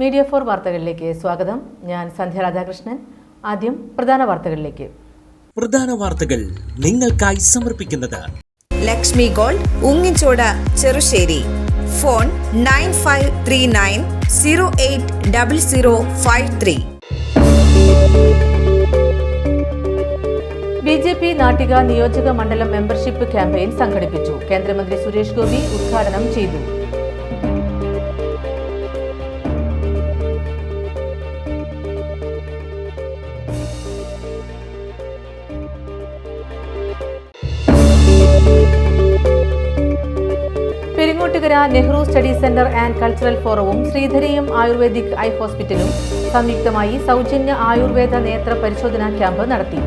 Media 4 വാർത്തകളിലേക്ക് സ്വാഗതം. ഞാൻ സന്ധ്യ രാധാകൃഷ്ണൻ. ആദ്യം പ്രധാന വാർത്തകളിലേക്ക്. പ്രധാന വാർത്തകൾ നിങ്ങൾക്കായി സമർപ്പിക്കുന്നത് Lakshmi gold, Ungichod, Cherussery. Phone 9539080053. BJP Nattika നിയോജക മണ്ഡലം മെമ്പർഷിപ്പ് ക്യാമ്പയിൻ സംഘടിപ്പിച്ചു. കേന്ദ്രമന്ത്രി സുരേഷ് ഗോപി ഉദ്ഘാടനം ചെയ്തു. Peringottukara Nehru study centre and cultural ഫോറവും ശ്രീധരിയും ആയുർവേദിക് ഐ ഹോസ്പിറ്റലും സംയുക്തമായി സൗജന്യ ആയുർവേദ നേത്ര പരിശോധനാ ക്യാമ്പ് നടത്തി.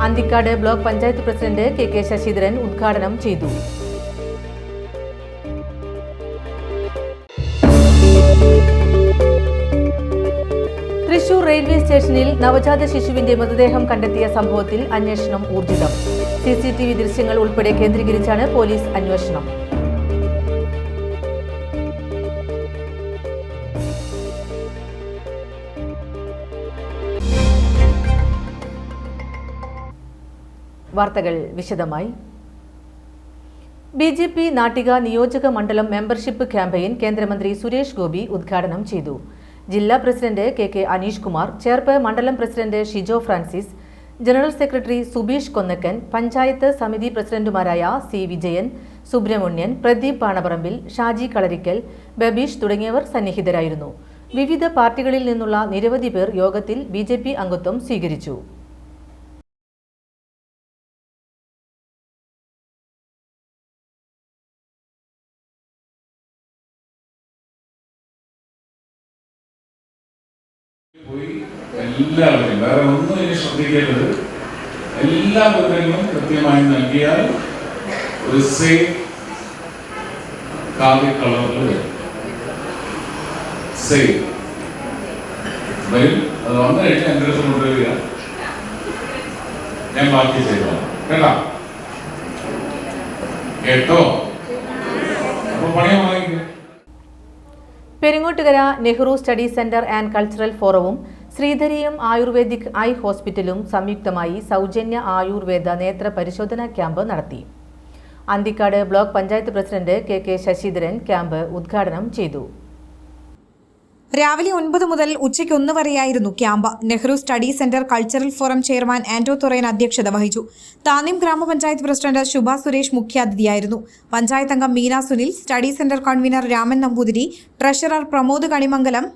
Anthikad block panchayat president K Sasidharan ഉദ്ഘാടനം ചെയ്തു. തൃശൂർ റെയിൽവേ സ്റ്റേഷനിൽ നവജാത ശിശുവിന്റെ മൃതദേഹം കണ്ടെത്തിയ സംഭവത്തിൽ അന്വേഷണം ഊർജിതം. CCTV ദൃശ്യങ്ങൾ ഉൾപ്പെടെ കേന്ദ്രീകരിച്ചാണ് പോലീസ് അന്വേഷണം. വാർത്തകൾ വിശദമായി. BJP നാട്ടിക നിയോജക മണ്ഡലം മെമ്പർഷിപ്പ് ക്യാമ്പയിൻ കേന്ദ്രമന്ത്രി സുരേഷ് ഗോപി ഉദ്ഘാടനം ചെയ്തു. ജില്ലാ പ്രസിഡന്റ് കെ അനീഷ് കുമാർ, മണ്ഡലം president Shijo Francis, general secretary Subeesh Konnakkan, panchayat സമിതി പ്രസിഡന്റുമാരായ C വിജയൻ, സുബ്രഹ്മണ്യൻ, പ്രദീപ് പാണപറമ്പിൽ, ഷാജി കളരിക്കൽ, ബബീഷ് തുടങ്ങിയവർ സന്നിഹിതരായിരുന്നു. വിവിധ പാർട്ടികളിൽ നിന്നുള്ള നിരവധി പേർ യോഗത്തിൽ BJP അംഗത്വം സ്വീകരിച്ചു. എല്ലാവരെയും വേറെ ഒന്നും ഇനി ശ്രദ്ധിക്കേണ്ടത്, എല്ലാ വിവരങ്ങളും കൃത്യമായി നൽകിയാൽ ഒരു സേഫ് കാവ്യ കളറിൽ സേഫ് വരും. അത് വന്നു കഴിഞ്ഞാൽ എൻ്റെ അടുത്ത് കൊണ്ടുവരിക, ഞാൻ ബാക്കി ചെയ്തോളാം. കേട്ടോ? അപ്പൊ പണിയാൻ വാങ്ങിക്കുക. Peringottukara Nehru study centre and cultural ഫോറവും ശ്രീധരിയും ആയുർവേദിക് ഐ ഹോസ്പിറ്റലും സംയുക്തമായി സൗജന്യ ആയുർവേദ നേത്ര പരിശോധനാ ക്യാമ്പ് നടത്തി. Anthikad block panchayat president K Sasidharan camp ഉദ്ഘാടനം ചെയ്തു. രാവിലെ 9 മുതൽ ഉച്ചയ്ക്ക് 1 വരെയായിരുന്നു camp. Nehru study centre cultural forum chairman Anto Thoren അധ്യക്ഷത വഹിച്ചു. താന്യം ഗ്രാമപഞ്ചായത്ത് പ്രസിഡന്റ് ശുഭ സുരേഷ് മുഖ്യാതിഥിയായിരുന്നു. പഞ്ചായത്ത് അംഗം Meena Sunil, study centre convener Raman Namboothiri, treasurer Pramod Kanimangalam,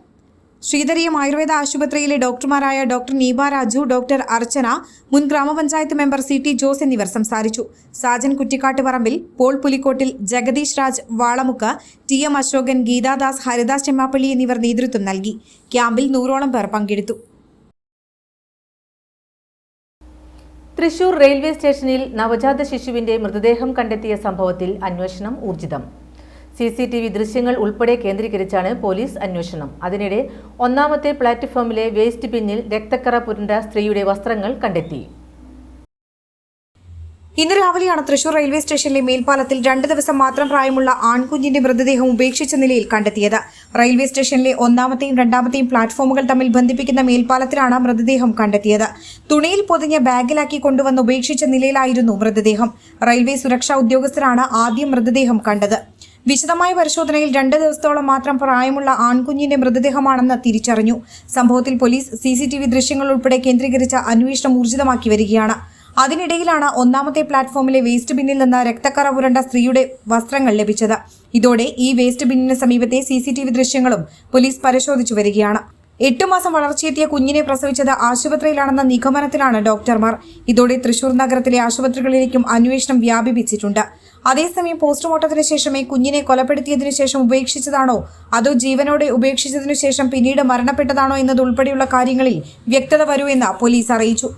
ശ്രീധരിയം ആയുർവേദ ആശുപത്രിയിലെ ഡോക്ടർമാരായ ഡോക്ടർ നീബ രാജു, ഡോക്ടർ അർച്ചന, മുൻ ഗ്രാമപഞ്ചായത്ത് മെമ്പർ CT ജോസ് എന്നിവർ സംസാരിച്ചു. സാജൻ കുറ്റിക്കാട്ടുപറമ്പിൽ, പോൾ പുലിക്കോട്ടിൽ, ജഗദീഷ് രാജ് വാളമുക്ക്, TM അശോകൻ, ഗീതാദാസ്, ഹരിദാസ് ചെമ്മാപ്പള്ളി എന്നിവർ നേതൃത്വം നൽകി. ക്യാമ്പിൽ 100ഓളം പേർ പങ്കെടുത്തു. തൃശൂർ റെയിൽവേ സ്റ്റേഷനിൽ നവജാത ശിശുവിന്റെ മൃതദേഹം കണ്ടെത്തിയ സംഭവത്തിൽ അന്വേഷണം ഊർജിതം. CCTV ദൃശ്യങ്ങൾ ഉൾപ്പെടെ കേന്ദ്രീകരിച്ചാണ് പോലീസ് അന്വേഷണം. അതിനിടെ 1ാമത്തെ പ്ലാറ്റ്ഫോമിലെ വേസ്റ്റ് ബിന്നിൽ രക്തക്കറ പുരണ്ട സ്ത്രീയുടെ വസ്ത്രങ്ങൾ കണ്ടെത്തി. ഇന്ന് രാവിലെയാണ് തൃശൂർ റെയിൽവേ സ്റ്റേഷനിലെ മേൽപ്പാലത്തിൽ 2 ദിവസം മാത്രം പ്രായമുള്ള ആൺകുഞ്ഞിന്റെ മൃതദേഹം ഉപേക്ഷിച്ച നിലയിൽ കണ്ടെത്തിയത്. റെയിൽവേ സ്റ്റേഷനിലെ 1ാമത്തെയും 2ാമത്തെയും പ്ലാറ്റ്ഫോമുകൾ തമ്മിൽ ബന്ധിപ്പിക്കുന്ന മേൽപ്പാലത്തിലാണ് മൃതദേഹം കണ്ടെത്തിയത്. തുണിയിൽ പൊതിഞ്ഞ ബാഗിലാക്കി കൊണ്ടുവന്ന് ഉപേക്ഷിച്ച നിലയിലായിരുന്നു മൃതദേഹം. റെയിൽവേ സുരക്ഷാ ഉദ്യോഗസ്ഥരാണ് ആദ്യം മൃതദേഹം കണ്ടത്. വിശദമായ പരിശോധനയിൽ 2 ദിവസത്തോളം മാത്രം പ്രായമുള്ള ആൺകുഞ്ഞിന്റെ മൃതദേഹമാണെന്ന് തിരിച്ചറിഞ്ഞു. സംഭവത്തിൽ പോലീസ് CCTV ദൃശ്യങ്ങൾ ഉൾപ്പെടെ കേന്ദ്രീകരിച്ച അന്വേഷണം ഊർജിതമാക്കി വരികയാണ്. അതിനിടയിലാണ് 1ാമത്തെ പ്ലാറ്റ്ഫോമിലെ വേസ്റ്റ് ബിന്നിൽ നിന്ന് രക്തക്കറ പുരണ്ട സ്ത്രീയുടെ വസ്ത്രങ്ങൾ ലഭിച്ചത്. ഇതോടെ ഈ വേസ്റ്റ് ബിന്നിന് സമീപത്തെ CCTV ദൃശ്യങ്ങളും പോലീസ് പരിശോധിച്ചു വരികയാണ്. 8 മാസം വളർച്ചയെത്തിയ കുഞ്ഞിനെ പ്രസവിച്ചത് ആശുപത്രിയിലാണെന്ന നിഗമനത്തിലാണ് ഡോക്ടർമാർ. ഇതോടെ തൃശൂർ നഗരത്തിലെ ആശുപത്രികളിലേക്കും അന്വേഷണം വ്യാപിപ്പിച്ചിട്ടുണ്ട്. അതേസമയം പോസ്റ്റ്മോർട്ടത്തിന് ശേഷമേ കുഞ്ഞിനെ കൊലപ്പെടുത്തിയതിനു ശേഷം ഉപേക്ഷിച്ചതാണോ അതോ ജീവനോടെ ഉപേക്ഷിച്ചതിനു ശേഷം പിന്നീട് മരണപ്പെട്ടതാണോ എന്നതുൾപ്പെടെയുള്ള കാര്യങ്ങളിൽ വ്യക്തത വരൂ എന്ന് പോലീസ് അറിയിച്ചു.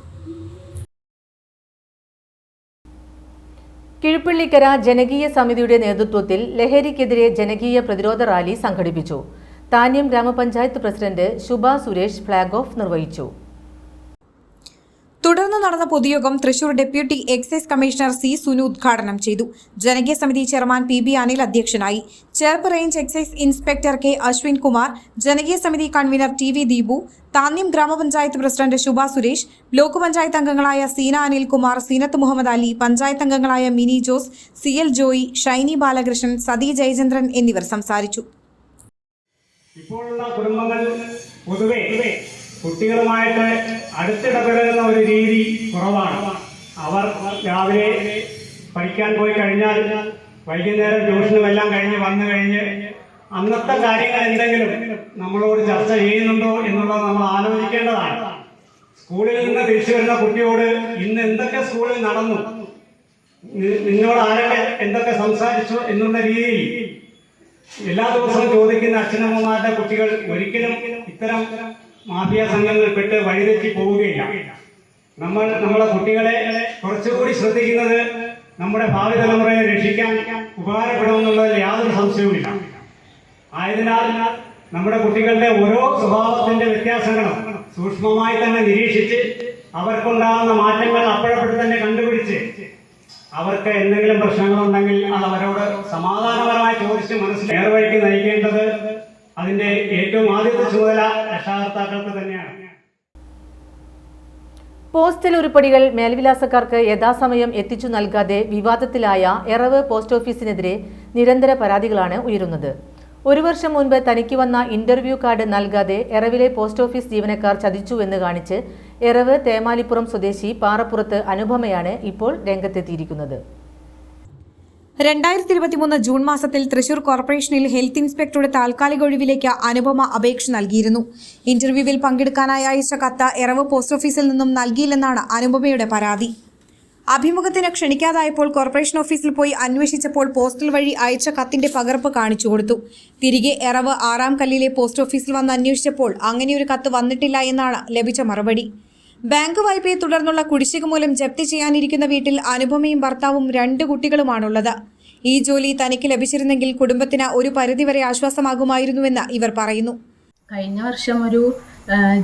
കിഴുപ്പള്ളിക്കര ജനകീയ സമിതിയുടെ നേതൃത്വത്തിൽ ലഹരിക്കെതിരെ ജനകീയ പ്രതിരോധ റാലി സംഘടിപ്പിച്ചു. താന്യം ഗ്രാമപഞ്ചായത്ത് president Shubha Suresh flag off നിർവഹിച്ചു. തുടർന്ന് നടന്ന പൊതുയോഗം Thrissur deputy excise commissioner C Sunu ഉദ്ഘാടനം ചെയ്തു. ജനകീയ സമിതി ചെയർമാൻ PB അനിൽ അധ്യക്ഷനായി. Cherpu range excise inspector K Ashwin Kumar, ജനകീയ സമിതി കൺവീനർ TV ദീപു, താന്യം ഗ്രാമപഞ്ചായത്ത് പ്രസിഡന്റ് ശുഭ സുരേഷ്, ബ്ലോക്ക് പഞ്ചായത്ത് അംഗങ്ങളായ സീന അനിൽകുമാർ, സീനത്ത് മുഹമ്മദ് അലി, പഞ്ചായത്ത് അംഗങ്ങളായ മിനി ജോസ്, CL ജോയി, ഷൈനി ബാലകൃഷ്ണൻ, സതി ജയചന്ദ്രൻ എന്നിവർ സംസാരിച്ചു. ഇപ്പോഴുള്ള കുടുംബങ്ങൾ പൊതുവെ കുട്ടികളുമായിട്ട് അടുത്തിടപെടുന്ന ഒരു രീതി കുറവാണ്. അവർ രാവിലെ പഠിക്കാൻ പോയി കഴിഞ്ഞാൽ വൈകുന്നേരം ട്യൂഷനും എല്ലാം കഴിഞ്ഞ് വന്നു കഴിഞ്ഞ് അന്നത്തെ കാര്യങ്ങൾ എന്തെങ്കിലും നമ്മളോട് ചർച്ച ചെയ്യുന്നുണ്ടോ എന്നുള്ളത് നമ്മൾ ആലോചിക്കേണ്ടതാണ്. സ്കൂളിൽ നിന്ന് തിരിച്ചു വരുന്ന കുട്ടിയോട് ഇന്ന് എന്തൊക്കെ സ്കൂളിൽ നടന്നു, നിന്നോട് ആരൊക്കെ എന്തൊക്കെ സംസാരിച്ചു എന്നുള്ള രീതിയിൽ എല്ലാ ദിവസവും ചോദിക്കുന്ന അച്ഛനമ്മമാരുടെ കുട്ടികൾ ഒരിക്കലും ഇത്തരം മാഫിയ സംഘങ്ങളിൽപ്പെട്ട് വഴിതെറ്റി പോവുകയില്ല. നമ്മളെ കുട്ടികളെ കുറച്ചുകൂടി ശ്രദ്ധിക്കുന്നത് നമ്മുടെ ഭാവി തലമുറയെ രക്ഷിക്കാൻ ഉപകാരപ്പെടുമെന്നുള്ളതിൽ യാതൊരു സംശയവുമില്ല. ആയതിനാൽ നമ്മുടെ കുട്ടികളുടെ ഓരോ സ്വഭാവത്തിന്റെ വ്യത്യാസങ്ങളും സൂക്ഷ്മമായി തന്നെ നിരീക്ഷിച്ച് അവർക്കുണ്ടാകുന്ന മാറ്റങ്ങൾ അപ്പോഴപ്പോഴും തന്നെ കണ്ടുപിടിച്ച് അവർക്ക് എന്തെങ്കിലും പ്രശ്നങ്ങളുണ്ടെങ്കിൽ അത് അവരോട് സമാധാനപരമായി ചോദിച്ച് നേർവഴിക്ക് നയിക്കേണ്ടത് അതിന്റെ ഏറ്റവും ആദ്യത്തെ ചുമതല രക്ഷാകർത്താക്കൾക്ക് തന്നെയാണ്. പോസ്റ്റൽ ഉരുപ്പടികൾ മേൽവിലാസക്കാർക്ക് യഥാസമയം എത്തിച്ചു നൽകാതെ വിവാദത്തിലായ എറവ് പോസ്റ്റ് ഓഫീസിനെതിരെ നിരന്തര പരാതികളാണ് ഉയരുന്നത്. ഒരു വർഷം മുൻപ് തനിക്ക് വന്ന ഇന്റർവ്യൂ കാർഡ് നൽകാതെ എറവിലെ പോസ്റ്റ് ഓഫീസ് ജീവനക്കാർ ചതിച്ചുവെന്ന് കാണിച്ച് എറവ് തേമാലിപ്പുറം സ്വദേശി പാറപ്പുറത്ത് അനുപമയാണ് ഇപ്പോൾ രംഗത്തെത്തിയിരിക്കുന്നത്. 2023 ജൂൺ മാസത്തിൽ തൃശൂർ കോർപ്പറേഷനിൽ ഹെൽത്ത് ഇൻസ്പെക്ടറുടെ താൽക്കാലിക ഒഴിവിലേക്ക് അനുപമ അപേക്ഷ നൽകിയിരുന്നു. ഇന്റർവ്യൂവിൽ പങ്കെടുക്കാനായി അയച്ച കത്ത് എറവ് പോസ്റ്റ് ഓഫീസിൽ നിന്നും നൽകിയില്ലെന്നാണ് അനുപമയുടെ പരാതി. അഭിമുഖത്തിന് ക്ഷണിക്കാതായപ്പോൾ കോർപ്പറേഷൻ ഓഫീസിൽ പോയി അന്വേഷിച്ചപ്പോൾ പോസ്റ്റൽ വഴി അയച്ച കത്തിന്റെ പകർപ്പ് കാണിച്ചു കൊടുത്തു. തിരികെ എറവ് 6-ാം കല്ലിലെ പോസ്റ്റ് ഓഫീസിൽ വന്ന് അന്വേഷിച്ചപ്പോൾ അങ്ങനെയൊരു കത്ത് വന്നിട്ടില്ല എന്നാണ് ലഭിച്ച മറുപടി. ബാങ്ക് വായ്പയെ തുടർന്നുള്ള കുടിശ്ശിക മൂലം ജപ്തി ചെയ്യാനിരിക്കുന്ന വീട്ടിൽ അനുപമയും ഭർത്താവും 2 കുട്ടികളുമാണുള്ളത്. ഈ ജോലി തനിക്ക് ലഭിച്ചിരുന്നെങ്കിൽ കുടുംബത്തിന് ഒരു പരിധിവരെ ആശ്വാസമാകുമായിരുന്നുവെന്ന് ഇവർ പറയുന്നു. കഴിഞ്ഞ വർഷം ഒരു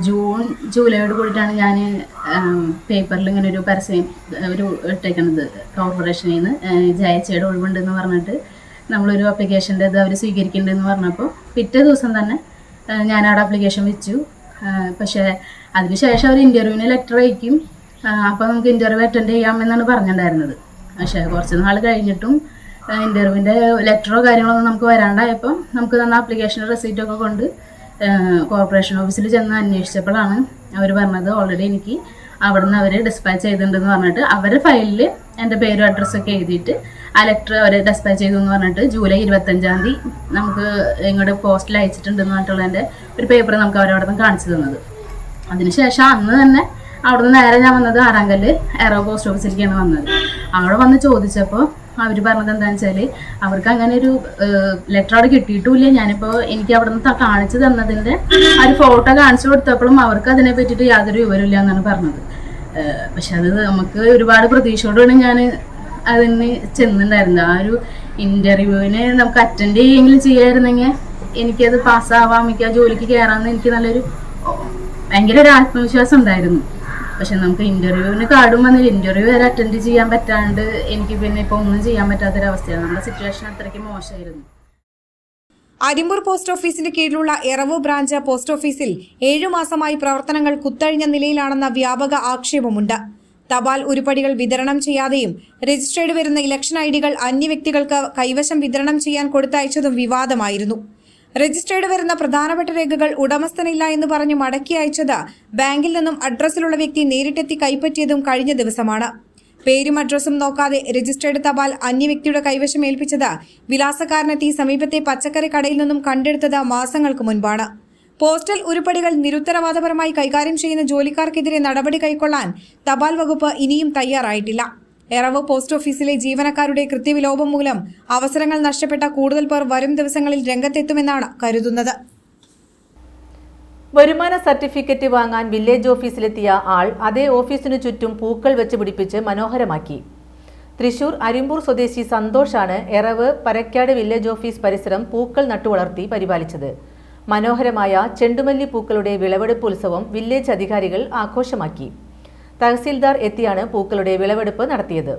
ജൂൺ ജൂലൈയോട് കൂടിയിട്ടാണ് ഞാൻ പേപ്പറിൽ ഇങ്ങനെ ഒരു പരസ്യം ഇട്ടേക്കുന്നത്. കോർപ്പറേഷനിൽ നിന്ന് ജയച്ചയുടെ ഒഴിവുണ്ടെന്ന് പറഞ്ഞിട്ട് നമ്മളൊരു അപ്ലിക്കേഷൻ്റെ ഇത് അവർ സ്വീകരിക്കുന്നുണ്ടെന്ന് പറഞ്ഞപ്പോൾ പിറ്റേ ദിവസം തന്നെ ഞാൻ അവിടെ അപ്ലിക്കേഷൻ വെച്ചു. പക്ഷേ അതിനുശേഷം അവർ ഇൻ്റർവ്യൂവിന് ലെറ്റർ അയക്കും, അപ്പോൾ നമുക്ക് ഇൻ്റർവ്യൂ അറ്റൻഡ് ചെയ്യാമെന്നാണ് പറഞ്ഞിട്ടുണ്ടായിരുന്നത്. പക്ഷേ കുറച്ച് നാൾ കഴിഞ്ഞിട്ടും ഇൻ്റർവ്യൂവിൻ്റെ ലെറ്ററോ കാര്യങ്ങളോ ഒന്നും നമുക്ക് വരാണ്ടായപ്പോൾ നമുക്ക് തന്ന ആപ്ലിക്കേഷൻ റെസീറ്റൊക്കെ കൊണ്ട് കോർപ്പറേഷൻ ഓഫീസിൽ ചെന്ന് അന്വേഷിച്ചപ്പോഴാണ് അവർ പറഞ്ഞത് ഓൾറെഡി എനിക്ക് അവിടെ നിന്ന് അവർ ഡിസ്പാച്ച് ചെയ്തിട്ടുണ്ടെന്ന് പറഞ്ഞിട്ട് അവരുടെ ഫയലിൽ എൻ്റെ പേരും അഡ്രസ്സൊക്കെ എഴുതിയിട്ട് ആ ലെറ്റർ അവർ ഡിസ്പാച്ച് ചെയ്തു എന്ന് പറഞ്ഞിട്ട് ജൂലൈ 25-ാം തീയതി നമുക്ക് ഇങ്ങോട്ട് പോസ്റ്റിൽ അയച്ചിട്ടുണ്ടെന്ന് പറഞ്ഞിട്ടുള്ളതിൻ്റെ ഒരു പേപ്പർ നമുക്ക് അവരവിടെ നിന്ന് കാണിച്ചു തന്നത്. അതിനുശേഷം അന്ന് തന്നെ അവിടെ നിന്ന് നേരെ ഞാൻ വന്നത് 6-ാം കല്ല് എറവ് പോസ്റ്റ് ഓഫീസിലേക്കാണ് വന്നത്. അവിടെ വന്ന് ചോദിച്ചപ്പോൾ അവർ പറഞ്ഞത് എന്താണെന്ന് വെച്ചാൽ അവർക്ക് അങ്ങനെ ഒരു ലെറ്റർ അവിടെ കിട്ടിയിട്ടുമില്ല. ഞാനിപ്പോൾ എനിക്ക് അവിടെ നിന്ന് കാണിച്ചു തന്നതിൻ്റെ ആ ഒരു ഫോട്ടോ കാണിച്ചു കൊടുത്തപ്പോഴും അവർക്ക് അതിനെ പറ്റിയിട്ട് യാതൊരു വിവരമില്ല എന്നാണ് പറഞ്ഞത്. പക്ഷെ അത് നമുക്ക് ഒരുപാട് പ്രതീക്ഷയോടെയാണ് ഞാൻ അതിന് ചെന്നിട്ടുണ്ടായിരുന്നത്. ആ ഒരു ഇൻ്റർവ്യൂവിന് നമുക്ക് അറ്റൻഡ് ചെയ്യുമെങ്കിലും ചെയ്യായിരുന്നെങ്കിൽ എനിക്കത് പാസ്സാവാം, എനിക്ക് ആ ജോലിക്ക് കയറാമെന്ന് എനിക്ക് നല്ലൊരു ഭയങ്കര ഒരു ആത്മവിശ്വാസം ഉണ്ടായിരുന്നു. പക്ഷെ നമുക്ക് ഇന്റർവ്യൂവിന് കാർഡും വന്നില്ല, ഇന്റർവ്യൂ വരെ അറ്റൻഡ് ചെയ്യാൻ പറ്റാണ്ട് എനിക്ക് പിന്നെ ഇപ്പോൾ ഒന്നും ചെയ്യാൻ പറ്റാത്തൊരവസ്ഥയാണ്. നമ്മുടെ സിറ്റുവേഷൻ അത്രയ്ക്ക് മോശമായിരുന്നു. അരിമ്പൂർ പോസ്റ്റ് ഓഫീസിന്റെ കീഴിലുള്ള എറവ് ബ്രാഞ്ച് പോസ്റ്റ് ഓഫീസിൽ 7 മാസമായി പ്രവർത്തനങ്ങൾ കുത്തഴിഞ്ഞ നിലയിലാണെന്ന വ്യാപക ആക്ഷേപമുണ്ട്. തപാൽ ഉരുപ്പടികൾ വിതരണം ചെയ്യാതെയും രജിസ്റ്റേർഡ് വരുന്ന ഇലക്ഷൻ ഐഡികൾ അന്യവ്യക്തികൾക്ക് കൈവശം വിതരണം ചെയ്യാൻ കൊടുത്തയച്ചതും വിവാദമായിരുന്നു. രജിസ്റ്റേർഡ് വരുന്ന പ്രധാനപ്പെട്ട രേഖകൾ ഉടമസ്ഥനില്ല എന്ന് പറഞ്ഞ് മടക്കി അയച്ചത് ബാങ്കിൽ നിന്നും അഡ്രസ്സിലുള്ള വ്യക്തി നേരിട്ടെത്തി കൈപ്പറ്റിയതും കഴിഞ്ഞ ദിവസമാണ്. പേരും അഡ്രസ്സും നോക്കാതെ രജിസ്റ്റേർഡ് തപാൽ അന്യവ്യക്തിയുടെ കൈവശം ഏൽപ്പിച്ചത് വിലാസക്കാരനെത്തി സമീപത്തെ പച്ചക്കറി കടയിൽ നിന്നും കണ്ടെടുത്തത് മാസങ്ങൾക്ക് മുൻപാണ്. പോസ്റ്റൽ ഉരുപ്പടികൾ നിരുത്തരവാദപരമായി കൈകാര്യം ചെയ്യുന്ന ജോലിക്കാർക്കെതിരെ നടപടി കൈക്കൊള്ളാൻ തപാൽ വകുപ്പ് ഇനിയും തയ്യാറായിട്ടില്ല. എറവ് പോസ്റ്റ് ഓഫീസിലെ ജീവനക്കാരുടെ കൃത്യവിലോപം മൂലം അവസരങ്ങൾ നഷ്ടപ്പെട്ട കൂടുതൽ പേർ വരും ദിവസങ്ങളിൽ രംഗത്തെത്തുമെന്നാണ് കരുതുന്നത്. വരുമാന സർട്ടിഫിക്കറ്റ് വാങ്ങാൻ വില്ലേജ് ഓഫീസിലെത്തിയ ആൾ അതേ ഓഫീസിനു ചുറ്റും പൂക്കൾ വെച്ച് പിടിപ്പിച്ച് മനോഹരമാക്കി. തൃശൂർ അരിമ്പൂർ സ്വദേശി സന്തോഷാണ് എറവ് പരക്കാട് വില്ലേജ് ഓഫീസ് പരിസരം പൂക്കൾ നട്ടുവളർത്തി പരിപാലിച്ചത്. മനോഹരമായ ചെണ്ടുമല്ലി പൂക്കളുടെ വിളവെടുപ്പ് ഉത്സവം വില്ലേജ് അധികാരികൾ ആഘോഷമാക്കി. തഹസീൽദാർ എത്തിയാണ് പൂക്കളുടെ വിളവെടുപ്പ് നടത്തിയത്.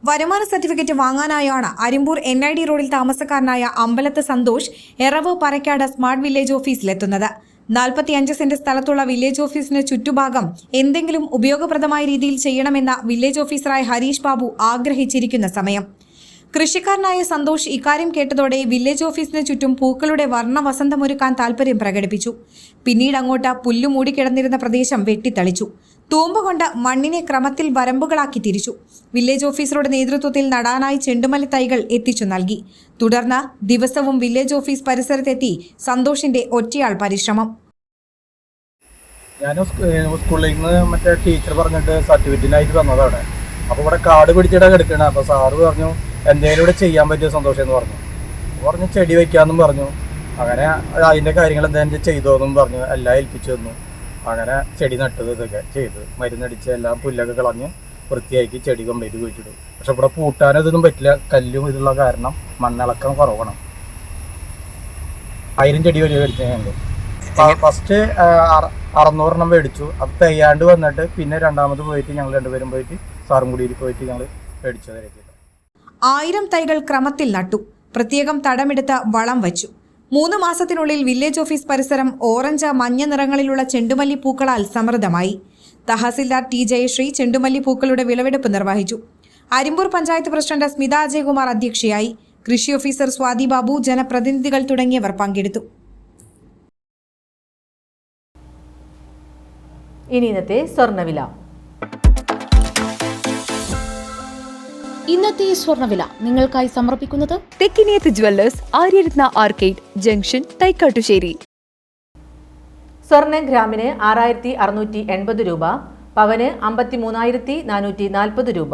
വരുമാന സർട്ടിഫിക്കറ്റ് വാങ്ങാനായാണ് അരിമ്പൂർ NID റോഡിൽ താമസക്കാരനായ അമ്പലത്ത് സന്തോഷ് എറവ് പരക്കാട് സ്മാർട്ട് വില്ലേജ് ഓഫീസിലെത്തുന്നത്. 45 സെന്റ് സ്ഥലത്തുള്ള വില്ലേജ് ഓഫീസിന് ചുറ്റുഭാഗം എന്തെങ്കിലും ഉപയോഗപ്രദമായ രീതിയിൽ ചെയ്യണമെന്ന വില്ലേജ് ഓഫീസറായ ഹരീഷ് ബാബു ആഗ്രഹിച്ചിരിക്കുന്ന സമയം. കൃഷിക്കാരനായ സന്തോഷ് ഇക്കാര്യം കേട്ടതോടെ വില്ലേജ് ഓഫീസിന് ചുറ്റും പൂക്കളുടെ വർണ്ണവസന്തമൊരുക്കാൻ താൽപര്യം പ്രകടിപ്പിച്ചു. പിന്നീട് അങ്ങോട്ട് പുല്ലു മൂടിക്കിടന്നിരുന്ന പ്രദേശം വെട്ടിത്തളിച്ചു. തൂമ്പുകൊണ്ട് മണ്ണിനെ ക്രമത്തിൽ വരമ്പുകളാക്കി തിരിച്ചു. വില്ലേജ് ഓഫീസറുടെ നേതൃത്വത്തിൽ നടാനായി ചെണ്ടുമല്ലി തൈകൾ എത്തിച്ചു നൽകി. തുടർന്ന് ദിവസവും വില്ലേജ് ഓഫീസ് പരിസരത്തെത്തി സന്തോഷിന്റെ ഒറ്റയാൾ പരിശ്രമം. ഞാൻ സ്കൂളിൽ നിന്ന് മറ്റേ ടീച്ചർ പറഞ്ഞിട്ട് സർട്ടിഫിക്കറ്റിനായിട്ട് വന്നതാണ്. അപ്പോൾ ഇവിടെ കാട് പിടിച്ചിട്ട് കിടക്കണം. അപ്പോൾ സാറ് പറഞ്ഞു എന്തെങ്കിലും ഇവിടെ ചെയ്യാൻ പറ്റിയ സന്തോഷം എന്ന് പറഞ്ഞു ചെടി വയ്ക്കാമെന്നും പറഞ്ഞു. അങ്ങനെ അതിൻ്റെ കാര്യങ്ങൾ എന്തെങ്കിലും ചെയ്തോന്നും പറഞ്ഞു. എല്ലാം ഏൽപ്പിച്ചു തന്നു. അങ്ങനെ ചെടി നട്ടത് ഇതൊക്കെ ചെയ്ത് മരുന്നടിച്ച് എല്ലാം പുല്ലൊക്കെ കളഞ്ഞ് വൃത്തിയാക്കി ചെടി കംപ്ലീറ്റ് കുഴിച്ചിടും. പക്ഷെ ഇവിടെ പൂട്ടാനും ഇതൊന്നും പറ്റില്ല. കല്ലും ഇതുള്ള കാരണം മണ്ണിളക്കം കുറവാണ്. 1000 ചെടി വരെ മേടിച്ചുണ്ട്. ഫസ്റ്റ് 600 എണ്ണം മേടിച്ചു. അത് തയ്യാണ്ട് വന്നിട്ട് പിന്നെ രണ്ടാമത് പോയിട്ട് ഞങ്ങൾ രണ്ടുപേരും പോയിട്ട് സാറും കൂടി പോയിട്ട് ഞങ്ങൾ മേടിച്ചതായിരിക്കും. 1000 തൈകൾ ക്രമത്തിൽ നട്ടു. പ്രത്യേകം തടമെടുത്ത് വളം വച്ചു. 3 മാസത്തിനുള്ളിൽ വില്ലേജ് ഓഫീസ് പരിസരം ഓറഞ്ച്, മഞ്ഞ നിറങ്ങളിലുള്ള ചെണ്ടുമല്ലി പൂക്കളാൽ സമൃദ്ധമായി. തഹസിൽദാർ T. ജയശ്രീ ചെണ്ടുമല്ലി പൂക്കളുടെ വിളവെടുപ്പ് നിർവഹിച്ചു. അരിമ്പൂർ പഞ്ചായത്ത് പ്രസിഡന്റ് സ്മിത അജയകുമാർ അധ്യക്ഷയായി. കൃഷി ഓഫീസർ സ്വാതി ബാബു, ജനപ്രതിനിധികൾ തുടങ്ങിയവർ പങ്കെടുത്തു. ഇനി ഇന്നത്തെ സ്വർണ്ണവില. ഇന്നത്തെ സ്വർണ്ണവില നിങ്ങൾക്കായി സമർപ്പിക്കുന്നത് Thekkiniyath jewellers, Aryaratna arcade junction, Thaikattussery. സ്വർണ്ണ ഗ്രാമിന് 6680 രൂപ, പവന് 53,440 രൂപ.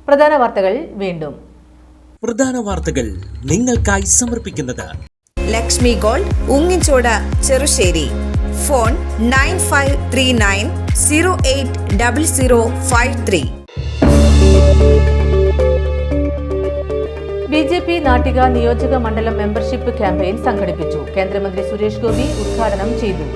പ്രധാന വാർത്തകൾ വീണ്ടും. പ്രധാന വാർത്തകൾ നിങ്ങൾക്കായി സമർപ്പിക്കുന്നത് Lakshmi gold, Ungichod, Cherussery. Phone 9539080053. BJP Nattika നിയോജക മണ്ഡലം മെമ്പർഷിപ്പ് ക്യാമ്പയിൻ സംഘടിപ്പിച്ചു. കേന്ദ്രമന്ത്രി സുരേഷ് ഗോപി ഉദ്ഘാടനം ചെയ്തു.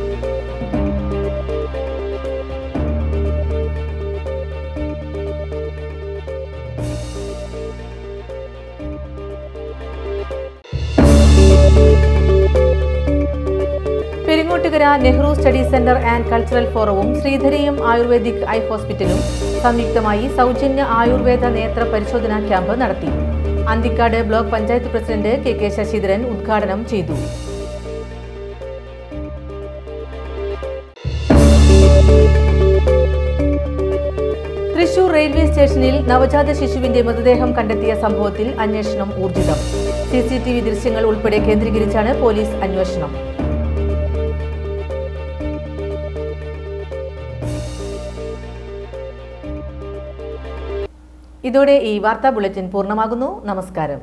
Peringottukara Nehru study centre and cultural ഫോറവും ശ്രീധരിയും ആയുർവേദിക് ഐ ഹോസ്പിറ്റലും സംയുക്തമായി സൗജന്യ ആയുർവേദ നേത്ര പരിശോധനാ ക്യാമ്പ് നടത്തി. Anthikad block panchayat president KK Sasidharan ഉദ്ഘാടനം ചെയ്തു. തൃശൂർ റെയിൽവേ സ്റ്റേഷനിൽ നവജാത ശിശുവിന്റെ മൃതദേഹം കണ്ടെത്തിയ സംഭവത്തിൽ അന്വേഷണം ഊർജിതം. CCTV ദൃശ്യങ്ങൾ ഉൾപ്പെടെ കേന്ദ്രീകരിച്ചാണ് പോലീസ് അന്വേഷണം. ഇതോടെ ഈ വാർത്താ ബുള്ളറ്റിൻ പൂർണ്ണമാകുന്നു. നമസ്കാരം.